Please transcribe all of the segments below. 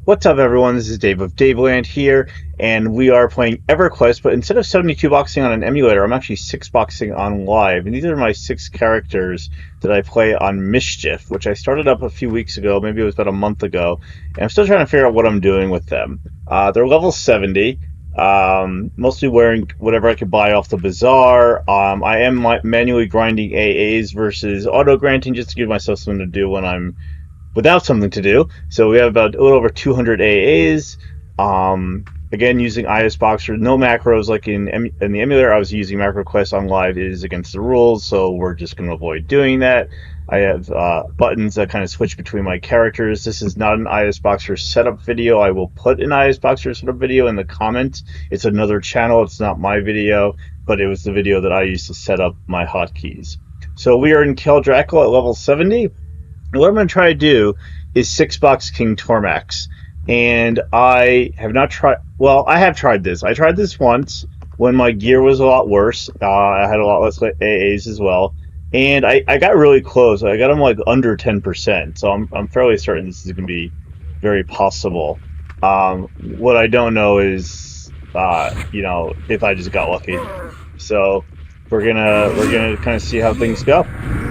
What's up, everyone? This is Dave of Daveland here, and we are playing EverQuest, but instead of 72 boxing on an emulator, I'm actually 6 boxing on live, and these are my 6 characters that I play on Mischief, which I started up a few weeks ago, maybe it was about a month ago, and I'm still trying to figure out what I'm doing with them. They're level 70, mostly wearing whatever I could buy off the bazaar. I am manually grinding AAs versus auto-granting just to give myself something to do when I'm without something to do. So we have about a little over 200 AAs. Again, using ISBoxer, no macros like in the emulator. I was using MacroQuest on live. It is against the rules, so we're just going to avoid doing that. I have buttons that kind of switch between my characters. This is not an ISBoxer setup video. I will put an ISBoxer setup video in the comments. It's another channel. It's not my video, but it was the video that I used to set up my hotkeys. So we are in Kael at level 70. What I'm going to try to do is 6-box King Tormax. And I have not tried, well, I have tried this. I tried this once when my gear was a lot worse. I had a lot less AAs as well. And I got really close. I got them like under 10%. So I'm fairly certain this is going to be very possible. What I don't know is, if I just got lucky. So we're gonna kind of see how things go.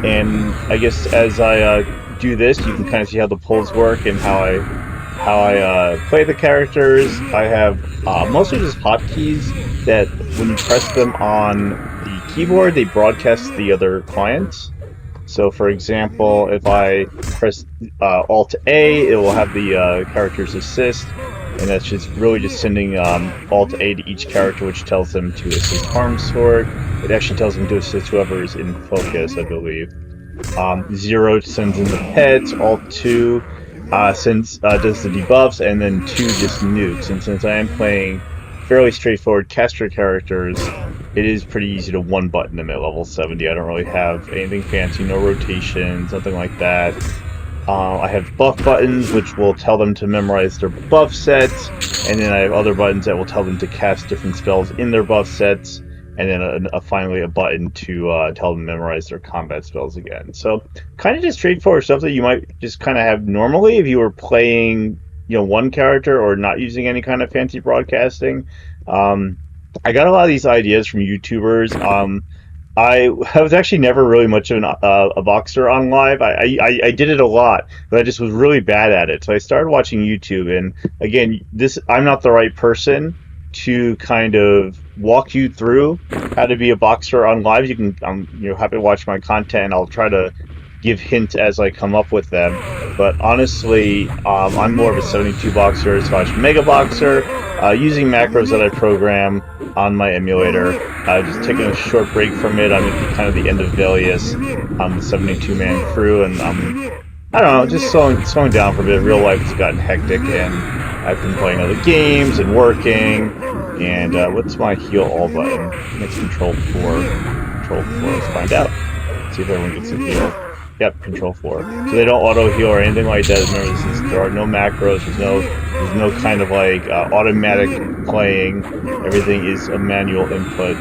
And I guess as I do this, you can kind of see how the pulls work and how I play the characters. I have mostly just hotkeys that when you press them on the keyboard, they broadcast the other clients. So for example, if I press Alt A, it will have the characters assist, and that's just really just sending Alt A to each character, which tells them to assist Harm Sword. It actually tells them to assist whoever is in focus, I believe. 0 sends in the pets, Alt 2 does the debuffs, and then 2 just nukes. And since I am playing fairly straightforward caster characters, it is pretty easy to one-button them at level 70. I don't really have anything fancy, no rotations, nothing like that. I have buff buttons, which will tell them to memorize their buff sets, and then I have other buttons that will tell them to cast different spells in their buff sets, and then finally a button to tell them to memorize their combat spells again. So kind of just straightforward stuff that you might just kind of have normally if you were playing, one character or not using any kind of fancy broadcasting. I got a lot of these ideas from YouTubers. I was actually never really much of a boxer on live. I did it a lot, but I just was really bad at it. So I started watching YouTube, and again, I'm not the right person to kind of walk you through how to be a boxer on live. You can, happy to watch my content. I'll try to give hints as I come up with them. But honestly, I'm more of a 72 boxer / mega boxer, using macros that I program on my emulator. Just taking a short break from it. I'm at kind of the end of Velius. I'm the 72-man crew, and I don't know, just slowing down for a bit. Real life has gotten hectic, and I've been playing other games and working. And what's my heal all button? It's Control 4. Control 4. Let's find out. See if everyone gets a heal. Yep, Control 4. So they don't auto heal or anything like that. Remember, there are no macros. There's no kind of like automatic playing. Everything is a manual input.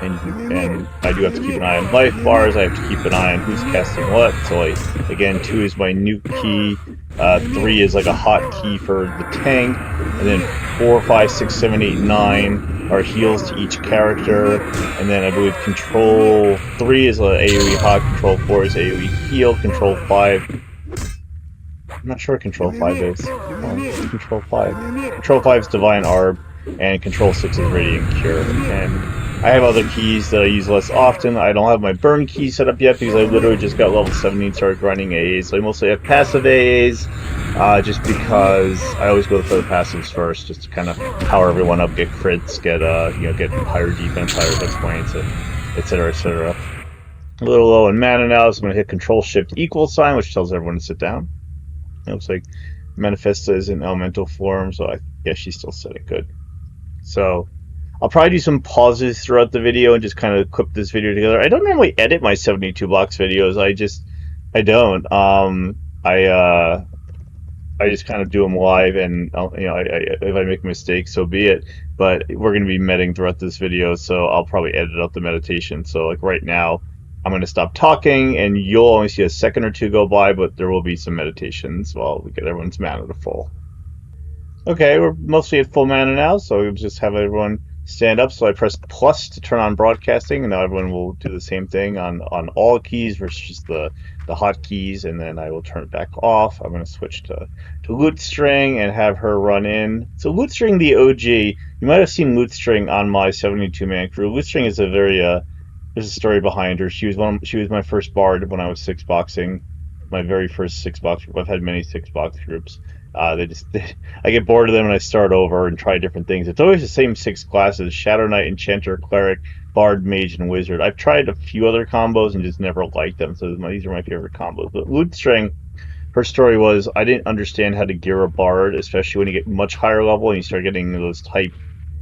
And I do have to keep an eye on life bars. I have to keep an eye on who's casting what. So like, again, 2 is my nuke key. 3 is like a hot key for the tank. And then 4, 5, 6, 7, 8, 9 are heals to each character. And then I believe Control 3 is AoE hot. Control 4 is AoE heal. Control 5... I'm not sure what Control 5 is. Control 5. Control 5 is Divine Arb. And Control 6 is Radiant Cure. And I have other keys that I use less often. I don't have my burn key set up yet because I literally just got level 70 and started grinding AAs. So I mostly have passive AAs, just because I always go for the passives first, just to kind of power everyone up, get crits, get higher defense, higher hit points, etc., etc. A little low in mana now, so I'm gonna hit Control-Shift-, which tells everyone to sit down. It looks like Manifesta is in elemental form, so I guess she's still sitting good. So I'll probably do some pauses throughout the video and just kind of clip this video together. I don't normally edit my 72 blocks videos. I don't. I just kind of do them live, and if I make a mistake, so be it. But we're going to be medding throughout this video, so I'll probably edit out the meditation. So like right now, I'm going to stop talking, and you'll only see a second or two go by, but there will be some meditations while we get everyone's mana to full. Okay, we're mostly at full mana now, so we'll just have everyone stand up. So I press plus to turn on broadcasting, and now everyone will do the same thing on all keys versus just the hotkeys, and then I will turn it back off. I'm going to switch to Loot String and have her run in. So Loot String, the OG, you might have seen Loot String on my 72-man crew. Loot String is a very there's a story behind her. She was my first bard when I was six boxing, my very first six box group. I've had many six box groups. I get bored of them and I start over and try different things. It's always the same six classes: Shadow Knight, Enchanter, Cleric, Bard, Mage, and Wizard. I've tried a few other combos and just never liked them, so these are my favorite combos. But Loot String, her story was I didn't understand how to gear a Bard, especially when you get much higher level and you start getting those type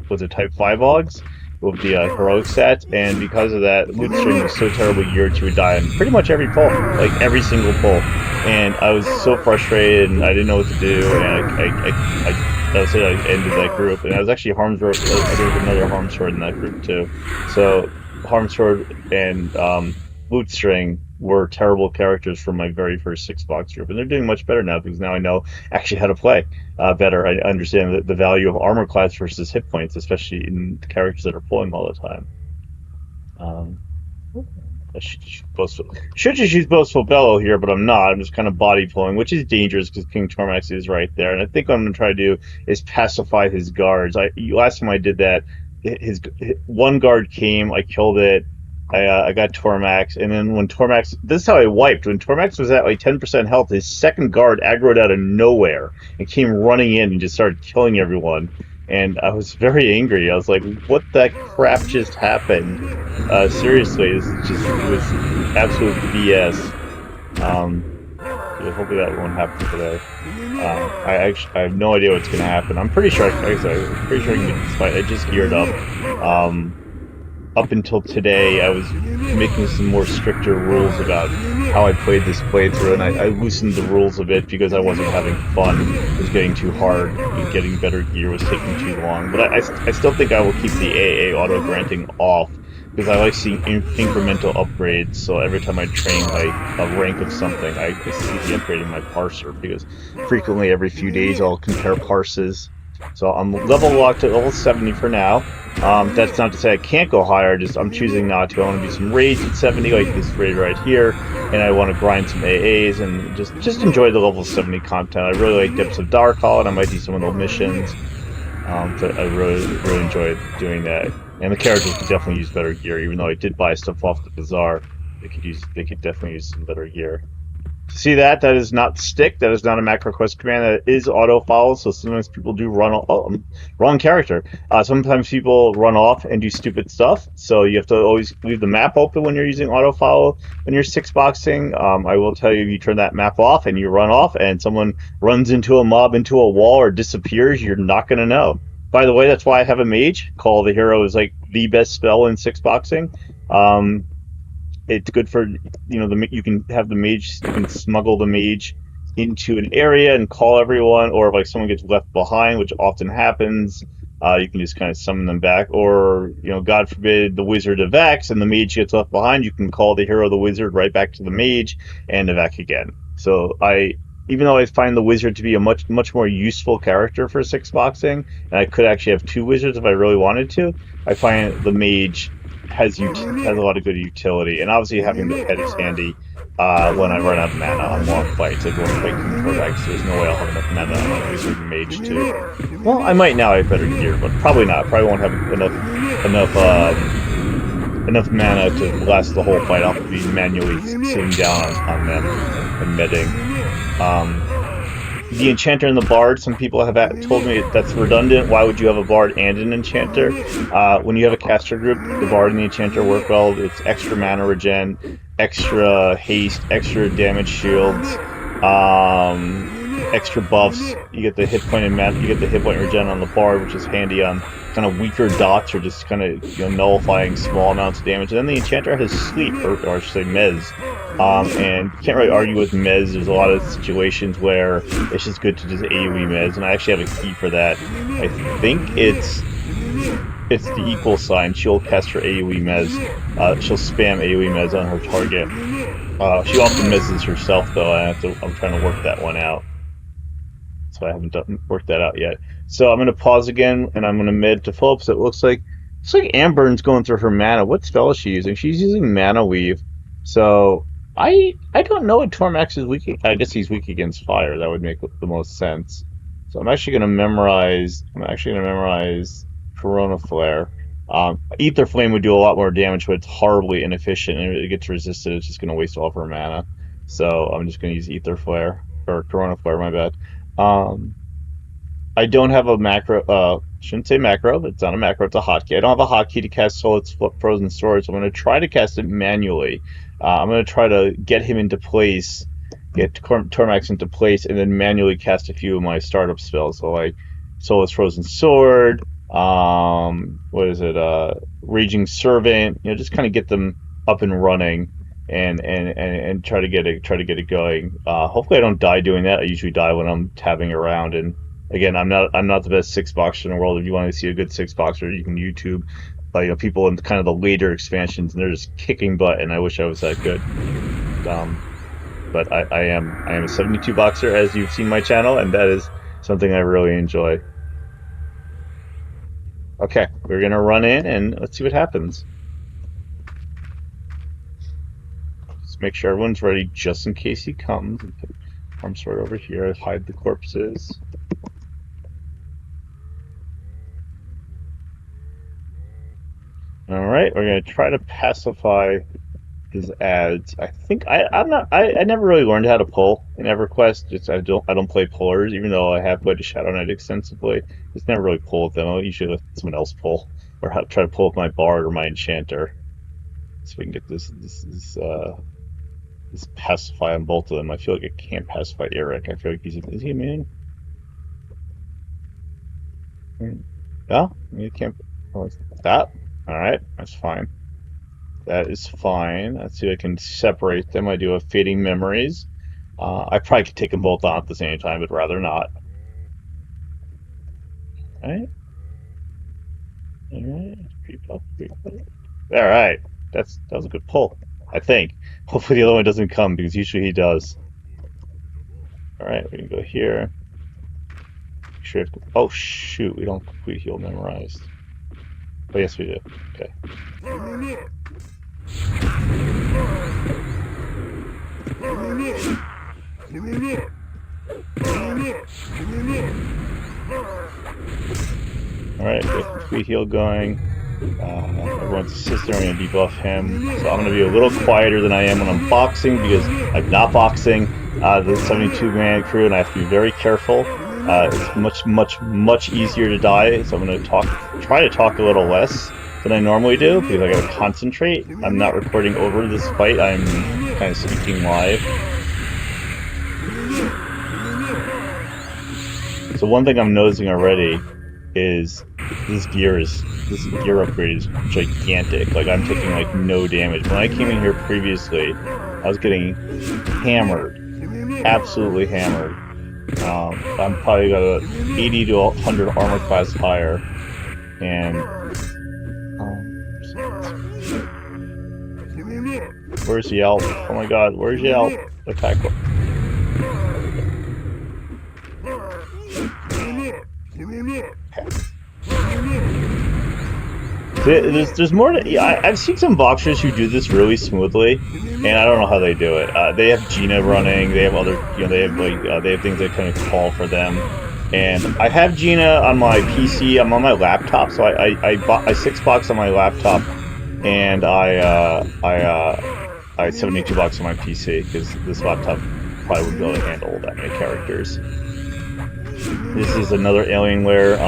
5 Augs with the heroic stats, and because of that, Loot String was so terribly geared she would die on pretty much every pull, like every single pull. And I was so frustrated, and I didn't know what to do, and that was it. I ended that group, and I was actually Harmsword. There was another Harmsword in that group too. So Harmsword and Loot String were terrible characters from my very first six box group, and they're doing much better now because now I know actually how to play better. I understand the value of armor class versus hit points, especially in characters that are pulling all the time. Um, I should just use boastful bellow here, but I'm not. I'm just kind of body pulling, which is dangerous because King Tormax is right there. And I think what I'm going to try to do is pacify his guards. Last time I did that, his one guard came, I killed it. I got Tormax, and then when Tormax, this is how I wiped. When Tormax was at like 10% health, his second guard aggroed out of nowhere and came running in and just started killing everyone. And I was very angry. I was like, "What the crap just happened?" Seriously, it was absolute BS. Um, so hopefully that won't happen today. I have no idea what's gonna happen. I'm pretty sure. I'm pretty sure I can get this fight. I just geared up. Up until today, I was making some more stricter rules about how I played this playthrough, and I loosened the rules a bit because I wasn't having fun. It was getting too hard, and getting better gear was taking too long. But I still think I will keep the AA auto-granting off because I like seeing incremental upgrades. So every time I train like a rank of something, I see the upgrade in my parser because frequently every few days I'll compare parses. So I'm level locked at level 70 for now. That's not to say I can't go higher, just I'm choosing not to. I want to do some raids at 70, like this raid right here, and I want to grind some AAs and just enjoy the level 70 content. I really like Depths of Darkhold, and I might do some of those missions. So I really enjoy doing that. And the characters could definitely use better gear, even though I did buy stuff off the bazaar. They could definitely use some better gear. See that? That is not stick. That is not a macro quest command. That is auto follow. So sometimes people do run off. Oh, wrong character. Sometimes people run off and do stupid stuff. So you have to always leave the map open when you're using auto follow when you're six boxing. I will tell you, if you turn that map off and you run off and someone runs into a mob, into a wall, or disappears, you're not going to know. By the way, that's why I have a mage. Call the Hero is like the best spell in six boxing. It's good for, you can have the mage, you can smuggle the mage into an area and call everyone, or if like someone gets left behind, which often happens, you can just kind of summon them back. Or, God forbid the wizard evacs and the mage gets left behind, you can call the hero, the wizard, right back to the mage and evac again. So even though I find the wizard to be a much more useful character for six boxing, and I could actually have two wizards if I really wanted to, I find the mage has a lot of good utility, and obviously having the pet is handy when I run out of mana on long fights. Like when I fight King Tormax, there's no way I'll have enough mana on my wizard and mage too. Well, I might now. I have better gear, but probably not. Probably won't have enough mana to last the whole fight. I'll be manually sitting down on them and medding. The Enchanter and the Bard, some people have told me that's redundant. Why would you have a Bard and an Enchanter? When you have a caster group, the Bard and the Enchanter work well. It's extra mana regen, extra haste, extra damage shields, extra buffs. You get the hit point regen on the Bard, which is handy on kind of weaker dots or just kind of nullifying small amounts of damage. And then the Enchanter has sleep, or I should say Mez. And you can't really argue with Mez. There's a lot of situations where it's just good to just AoE Mez, and I actually have a key for that. I think it's the equal sign. She'll cast her AoE Mez. She'll spam AoE Mez on her target. She often Mezes herself, though. I'm trying to work that one out. So so I haven't worked that out yet. So I'm gonna pause again, and I'm gonna mid to full up. So it looks like Amburn's going through her mana. What spell is she using? She's using Mana Weave. So I don't know what Tormax is weak. I guess he's weak against fire. That would make the most sense. So I'm actually gonna memorize. Corona Flare. Ether Flame would do a lot more damage, but it's horribly inefficient, and if it gets resisted, it's just going to waste all of her mana. So I'm just going to use Ether Flare, or Corona Flare, my bad. I don't have a macro, shouldn't say macro, but it's not a macro, it's a hotkey. I don't have a hotkey to cast Solid's Frozen Sword, so I'm going to try to cast it manually. I'm going to try to get him into place, get Tormax into place, and then manually cast a few of my startup spells. So like Solid's Frozen Sword, what is it, Raging Servant, you know, just kind of get them up and running and try to get it going. Hopefully I don't die doing that. I usually die when I'm tabbing around, and again, I'm not the best six boxer in the world. If you want to see a good six boxer, you can YouTube people in kind of the later expansions, and they're just kicking butt, and I wish I was that good. But I am a 72 boxer, as you've seen my channel, and that is something I really enjoy. Okay, we're gonna run in and let's see what happens. Just make sure everyone's ready just in case he comes. And put Arm Sword over here, hide the corpses. Alright, we're gonna try to pacify his ads. I think I never really learned how to pull in EverQuest. I don't play pullers, even though I have played a Shadow Knight extensively. Just never really pull with them. I usually let someone else pull, or try to pull with my Bard or my Enchanter. So we can get this pacify on both of them. I feel like I can't pacify Eric. I feel like is he immune? No, you can't. Oh, that. All right, that's fine. That is fine. Let's see if I can separate them. I do have Fading Memories. I probably could take them both on at the same time, but rather not. Alright. Alright. Creep up. Alright. That was a good pull, I think. Hopefully the other one doesn't come, because usually he does. Alright, we can go here. Make sure oh shoot, we don't complete heal memorized. Oh yes we do. Okay. Alright, complete heal going. Everyone's assisting, we're going to debuff him. So I'm going to be a little quieter than I am when I'm boxing, because I'm not boxing the 72-man crew, and I have to be very careful. It's much easier to die, so I'm going to try to talk a little less than I normally do, because I gotta concentrate. I'm not recording over this fight, I'm kind of speaking live. So one thing I'm noticing already is this gear upgrade is gigantic. Like, I'm taking like no damage. When I came in here previously, I was getting hammered, absolutely hammered. I'm probably got a 80 to 100 armor class higher, and where's Yelp? Oh my god, where's Yelp? Attack. There's more to, yeah, I've seen some boxers who do this really smoothly, and I don't know how they do it. They have Gina running, they have other, they have things that kind of call for them. And I have Gina on my PC. I'm on my laptop, so I bought a 6-box on my laptop, and I 72 bucks on my PC, because this laptop probably wouldn't be able to handle that many characters. This is another Alienware.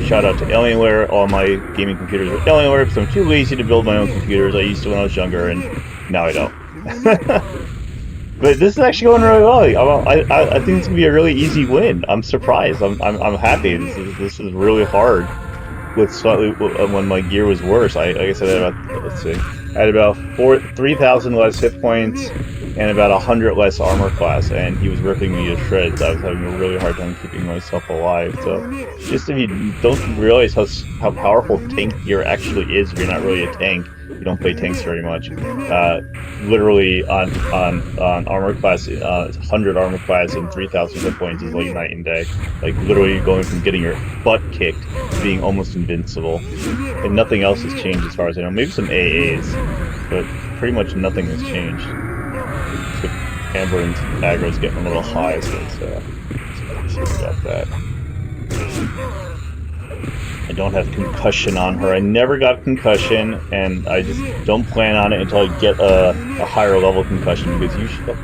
Shout out to Alienware. All my gaming computers are Alienware, because I'm too lazy to build my own computers. I used to when I was younger, and now I don't. But this is actually going really well. I think it's gonna be a really easy win. I'm surprised. I'm happy. This is really hard. With slightly when my gear was worse. Like I said, I had about 3,000 less hit points and about 100 less armor class, and he was ripping me to shreds. I was having a really hard time keeping myself alive. So, just if you don't realize how powerful tank gear actually is, if you're not really a tank, You don't play tanks very much. Literally on armor class, 100 armor class and 3,000 hit points is like night and day. Like literally going from getting your butt kicked to being almost invincible, and nothing else has changed as far as I know. Maybe some AAs, but pretty much nothing has changed. So Amber and aggro's getting a little high, so let's got that. I don't have concussion on her. I never got concussion, and I just don't plan on it until I get a higher level concussion, because you should.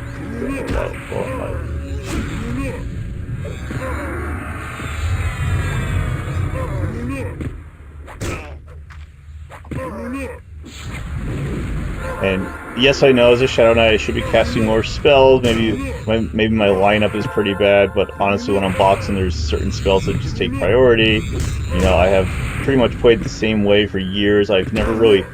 And yes, I know as a Shadow Knight I should be casting more spells. Maybe my lineup is pretty bad, but honestly, when I'm boxing, there's certain spells that just take priority. You know, I have pretty much played the same way for years. I've never really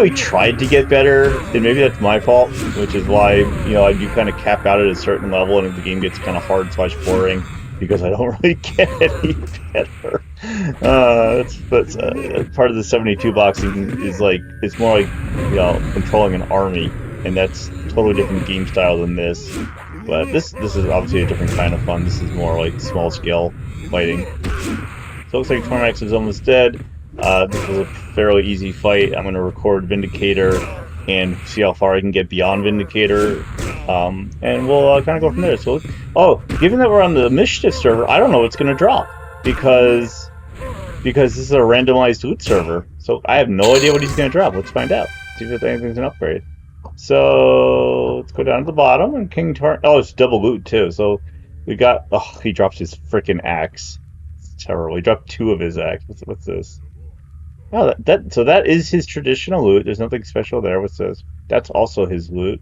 tried to get better, and maybe that's my fault, which is why, you know, I do kind of cap out at a certain level, and the game gets kind of hard / boring because I don't really get any better. That's part of the 72 boxing is like, it's more like, you know, controlling an army, and that's a totally different game style than this. But this is obviously a different kind of fun. This is more like small scale fighting. So it looks like Tormax is almost dead. This was a fairly easy fight. I'm going to record Vindicator and see how far I can get beyond Vindicator, and we'll kind of go from there. So, given that we're on the Mischief server, I don't know what's going to drop, because this is a randomized loot server. So I have no idea what he's going to drop. Let's find out. See if anything's an upgrade. So let's go down to the bottom, and King Tormax. Oh, it's double loot too. So we got. Oh, he drops his freaking axe. It's terrible. He dropped 2 of his axe. What's this? Oh, so that is his traditional loot. There's nothing special there. What's this? That's also his loot.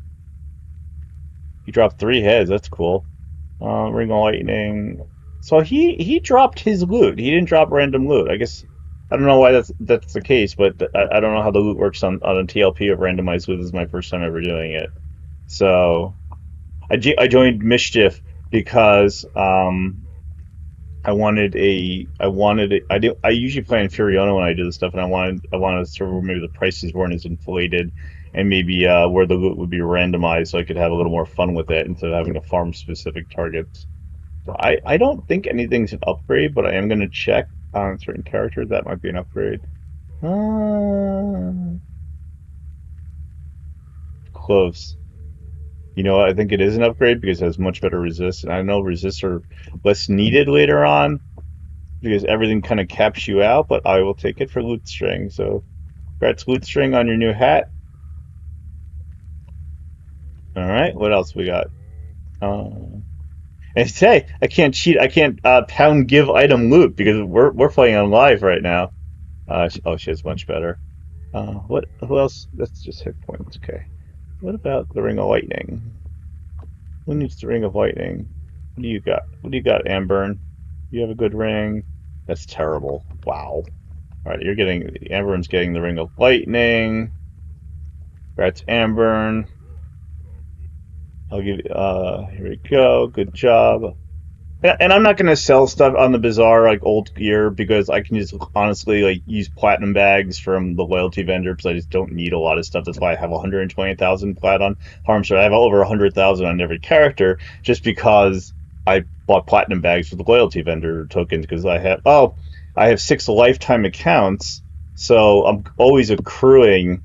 He dropped 3 heads. That's cool. Ring of Lightning. So he dropped his loot. He didn't drop random loot. I guess I don't know why that's the case, but I don't know how the loot works on a TLP of randomized loot. This is my first time ever doing it. So I joined Mischief because I usually play in Furiona when I do this stuff, and I wanted a server where maybe the prices weren't as inflated, and maybe where the loot would be randomized, so I could have a little more fun with it instead of having to farm specific targets. So I don't think anything's an upgrade, but I am going to check on certain characters. That might be an upgrade. Close. You know, I think it is an upgrade because it has much better resist, and I know resists are less needed later on because everything kind of caps you out, but I will take it for loot string. So, congrats loot string on your new hat. Alright, what else we got? And say, I can't cheat, I can't pound give item loot because we're playing on live right now. Oh, she has much better. Who else? That's just hit points, okay. What about the Ring of Lightning? Who needs the Ring of Lightning? What do you got? What do you got, Amber? You have a good ring? That's terrible. Wow. Alright, Ambern's getting the Ring of Lightning. Congrats, Amber. I'll give you, here we go. Good job. And I'm not going to sell stuff on the bazaar like old gear because I can just honestly like use platinum bags from the loyalty vendor because I just don't need a lot of stuff. That's why I have 120,000 plat on Harmster. I have over 100,000 on every character just because I bought platinum bags for the loyalty vendor tokens because I have 6 lifetime accounts, so I'm always accruing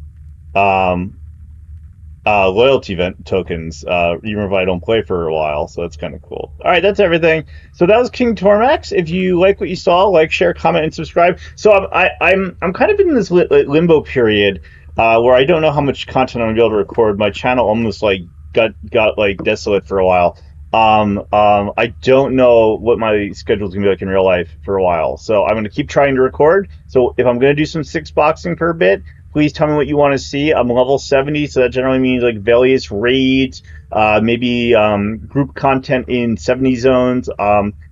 loyalty event tokens, even if I don't play for a while, so that's kind of cool. All right, that's everything. So that was King Tormax. If you like what you saw, like, share, comment, and subscribe. So I'm kind of in this limbo period where I don't know how much content I'm gonna be able to record. My channel almost like got like desolate for a while. I don't know what my schedule is gonna be like in real life for a while, so I'm gonna keep trying to record. So if I'm gonna do some 6 boxing for a bit, please tell me what you want to see. I'm level 70, so that generally means like various raids, maybe group content in 70 zones,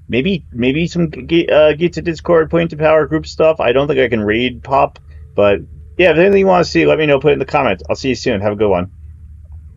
maybe some Gates of Discord, Point to Power group stuff. I don't think I can raid pop, but yeah, if there's anything you want to see, let me know. Put it in the comments. I'll see you soon. Have a good one.